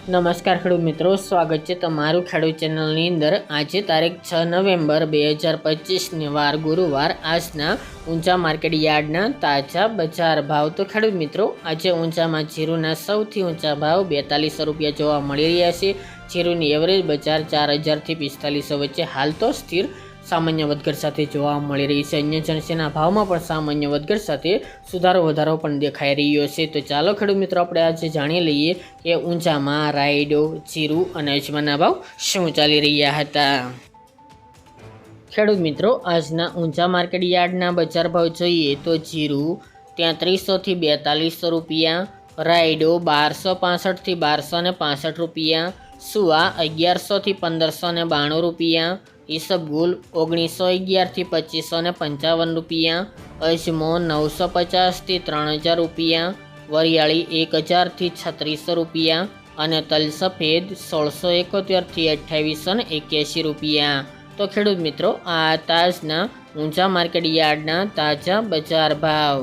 નમસ્કાર ખેડૂત મિત્રો, સ્વાગત છે તમારું ખેડૂત ચેનલની અંદર। આજે તારીખ 6 નવેમ્બર 2025 વાર ગુરુવાર આજના ઊંચા માર્કેટ યાર્ડના તાજા બજાર ભાવ। તો ખેડૂત મિત્રો, આજે ઊંચામાં જીરુના સૌથી ઊંચા ભાવ 4200 રૂપિયા જોવા મળી રહ્યા છે। જીરુની એવરેજ બજાર 4000 થી 4500 વચ્ચે હાલ તો સ્થિર સામાન્ય વધઘટ સાથે જોવા મળી રહી છે। અન્ય જણસીના ભાવમાં પણ સામાન્ય વધઘટ સાથે સુધારો વધારો પણ દેખાઈ રહ્યો છે। તો ચાલો ખેડૂત મિત્રો, આપણે આજે જાણી લઈએ કે ઊંચામાં રાયડો, જીરું અને અજમાના ભાવ શું ચાલી રહ્યા હતા। ખેડૂત મિત્રો, આજના ઊંચા માર્કેટ યાર્ડના બજાર ભાવ જોઈએ તો જીરું 3300 થી 4200 રૂપિયા, રાયડો 1265 થી 1265 રૂપિયા, સુવા 1100 થી 1592 રૂપિયા, ઈસબગુલ 1911 થી 2555 રૂપિયા, અજમો 950 થી 3000 રૂપિયા, વરિયાળી 1000 થી 3600 રૂપિયા અને તલ સફેદ 1671 થી 2881 રૂપિયા। તો ખેડૂત મિત્રો, આ તાજના ઊંચા માર્કેટ યાર્ડના તાજા બજાર ભાવ।